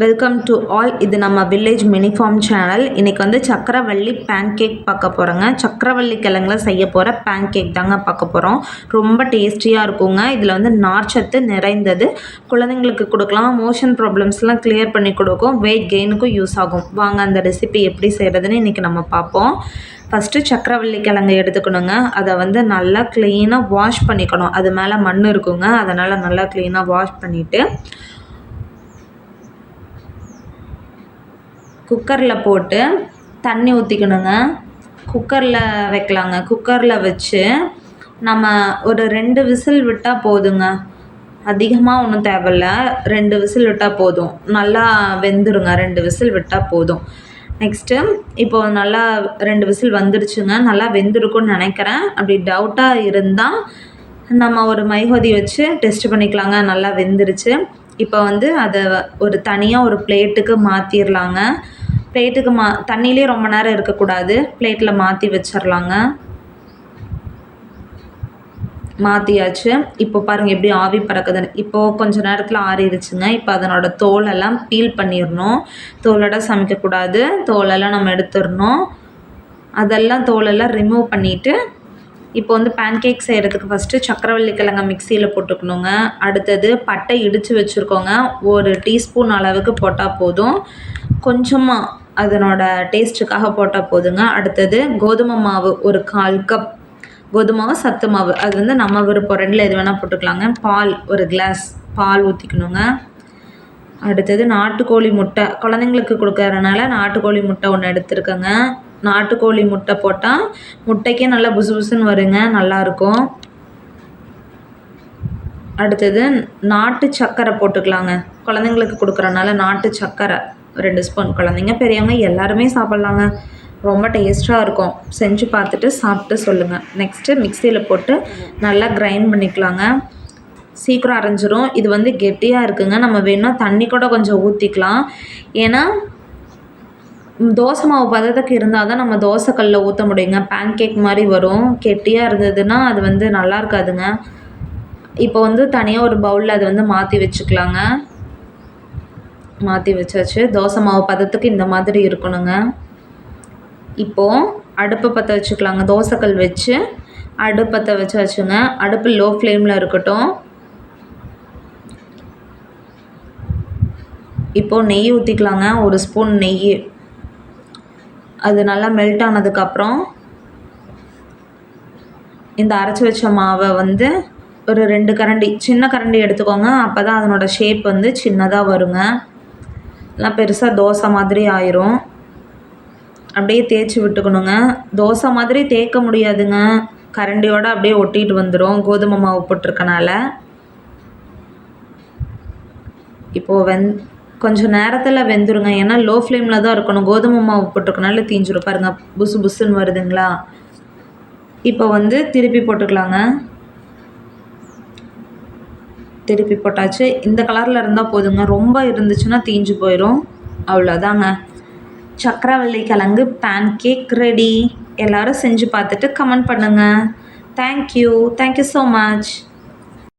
Welcome to all. இது நம்ம village மினிஃபார்ம் channel. இன்றைக்கி வந்து சக்கரவள்ளி பேன் கேக் பார்க்க போகிறோங்க. சக்கரவள்ளி கிழங்குல செய்ய போகிற பேன் கேக் தாங்க பார்க்க போகிறோம். ரொம்ப டேஸ்டியாக இருக்குங்க. இதில் வந்து நார்ச்சத்து நிறைந்தது. குழந்தைங்களுக்கு கொடுக்கலாம். மோஷன் ப்ராப்ளம்ஸ்லாம் கிளியர் பண்ணி கொடுக்கும். வெயிட் கெயினுக்கும் யூஸ் ஆகும். வாங்க அந்த ரெசிபி எப்படி செய்கிறதுன்னு இன்றைக்கி நம்ம பார்ப்போம். ஃபஸ்ட்டு சக்கரவள்ளி கிழங்கு எடுத்துக்கணுங்க. அதை வந்து நல்லா க்ளீனாக வாஷ் பண்ணிக்கணும். அது மேலே மண் இருக்குங்க. அதனால் நல்லா க்ளீனாக வாஷ் பண்ணிவிட்டு குக்கரில் போட்டு தண்ணி ஊற்றிக்கணுங்க. குக்கரில் வைக்கலாங்க. குக்கரில் வச்சு நம்ம ஒரு 2 விசில் விட்டால் போதுங்க. அதிகமாக ஒன்றும் தேவையில்ல. 2 விசில் விட்டால் போதும். நல்லா வெந்துருங்க. 2 விசில் விட்டால் போதும். நெக்ஸ்ட்டு இப்போது நல்லா 2 விசில் வந்துடுச்சுங்க. நல்லா வெந்திருக்குன்னு நினைக்கிறேன். அப்படி டவுட்டாக இருந்தால் நம்ம ஒரு மைஹோதி வச்சு டெஸ்ட் பண்ணிக்கலாங்க. நல்லா வெந்துருச்சு. இப்போ வந்து அதை ஒரு தனியாக ஒரு பிளேட்டுக்கு மாற்றிடலாங்க. பிளேட்டுக்கு தண்ணியிலே ரொம்ப நேரம் இருக்கக்கூடாது. பிளேட்டில் மாற்றி வச்சிடலாங்க. மாற்றியாச்சு. இப்போ பாருங்கள் எப்படி ஆவி பறக்குதுன்னு. இப்போது கொஞ்சம் நேரத்தில் ஆறிடுச்சுங்க. இப்போ அதனோட தோலெல்லாம் பீல் பண்ணிடணும். தோலோட சமைக்கக்கூடாது. தோலெல்லாம் நம்ம எடுத்துடணும். அதெல்லாம் தோலெல்லாம் ரிமூவ் பண்ணிவிட்டு இப்போ வந்து பேன்கேக் செய்கிறதுக்கு ஃபஸ்ட்டு சக்கரவள்ளி கிழங்க மிக்சியில் போட்டுக்கணுங்க. அடுத்தது பட்டை இடித்து வச்சுருக்கோங்க. 1 டீஸ்பூன் அளவுக்கு போட்டால் போதும். கொஞ்சமாக அதனோட டேஸ்ட்டுக்காக போட்டால் போதுங்க. அடுத்தது கோதுமை மாவு ஒரு 1/4 கப். கோதுமை மாவு, சத்து மாவு, அது வந்து நம்ம விருப்பம். 2ல் எது வேணால் போட்டுக்கலாங்க. பால் 1 கிளாஸ் பால் ஊற்றிக்கணுங்க. அடுத்தது நாட்டுக்கோழி முட்டை. குழந்தைங்களுக்கு கொடுக்கறதுனால நாட்டுக்கோழி முட்டை 1 எடுத்துருக்கேங்க. நாட்டுக்கோழி முட்டை போட்டால் முட்டைக்கே நல்லா புசு புசுன்னு வருங்க. நல்லாயிருக்கும். அடுத்தது நாட்டு சர்க்கரை போட்டுக்கலாங்க. குழந்தைங்களுக்கு கொடுக்குறனால நாட்டு சர்க்கரை 2 ஸ்பூன். குழந்தைங்க பெரியவங்க எல்லாருமே சாப்பிட்லாங்க. ரொம்ப டேஸ்ட்டாக இருக்கும். செஞ்சு பார்த்துட்டு சாப்பிட்டு சொல்லுங்கள். நெக்ஸ்ட்டு மிக்சியில் போட்டு நல்லா கிரைண்ட் பண்ணிக்கலாங்க. சீக்கிரம் அரைஞ்சிரும். இது வந்து கெட்டியாக இருக்குங்க. நம்ம வேணும்னா தண்ணி கூட கொஞ்சம் ஊற்றிக்கலாம். ஏன்னா தோசை மாவு பதத்துக்கு இருந்தால் தான் நம்ம தோசைக்கல்லில் ஊற்ற முடியுங்க. பேன் கேக் மாதிரி வரும். கெட்டியாக இருந்ததுன்னா அது வந்து நல்லா இருக்காதுங்க. இப்போ வந்து தனியாக ஒரு பவுலில் அதை வந்து மாற்றி வச்சுக்கலாங்க. மாற்றி வச்சாச்சு. தோசை மாவு பதத்துக்கு இந்த மாதிரி இருக்கணுங்க. இப்போது அடுப்பை பற்ற வச்சுக்கலாங்க. தோசைக்கல் வச்சு அடுப்பத்தை வச்சாச்சுங்க. அடுப்பு லோ ஃப்ளேமில் இருக்கட்டும். இப்போது நெய் ஊற்றிக்கலாங்க. 1 ஸ்பூன் நெய். அது நல்லா மெல்ட் ஆனதுக்கப்புறம் இந்த அரைச்சி வச்ச மாவை வந்து ஒரு 2 கரண்டி, சின்ன கரண்டி எடுத்துக்கோங்க. அப்போ தான் அதனோட ஷேப் வந்து சின்னதாக வருங்க. எல்லாம் பெருசாக தோசை மாதிரி ஆயிரும். அப்படியே தேய்ச்சி விட்டுக்கணுங்க. தோசை மாதிரி தேய்க்க முடியாதுங்க. கரண்டியோடு அப்படியே ஒட்டிட்டு வந்துடும் கோதுமை மாவு போட்டிருக்கனால. இப்போது கொஞ்சம் நேரத்தில் வெந்துருங்க. ஏன்னா லோ ஃப்ளேமில் தான் இருக்கணும். கோதுமை மாவு போட்டிருக்கனால தீஞ்சிரும். பாருங்கள் புசு புசுன்னு வருதுங்களா. இப்போ வந்து திருப்பி போட்டுக்கலாங்க. திருப்பி போட்டாச்சு. இந்த கலரில் இருந்தால் போதுங்க. ரொம்ப இருந்துச்சுன்னா தீஞ்சு போயிடும். அவ்வளோதாங்க. சக்கரவள்ளி கிழங்கு பேன் கேக் ரெடி. எல்லோரும் செஞ்சு பார்த்துட்டு கமெண்ட் பண்ணுங்கள். Thank you so much.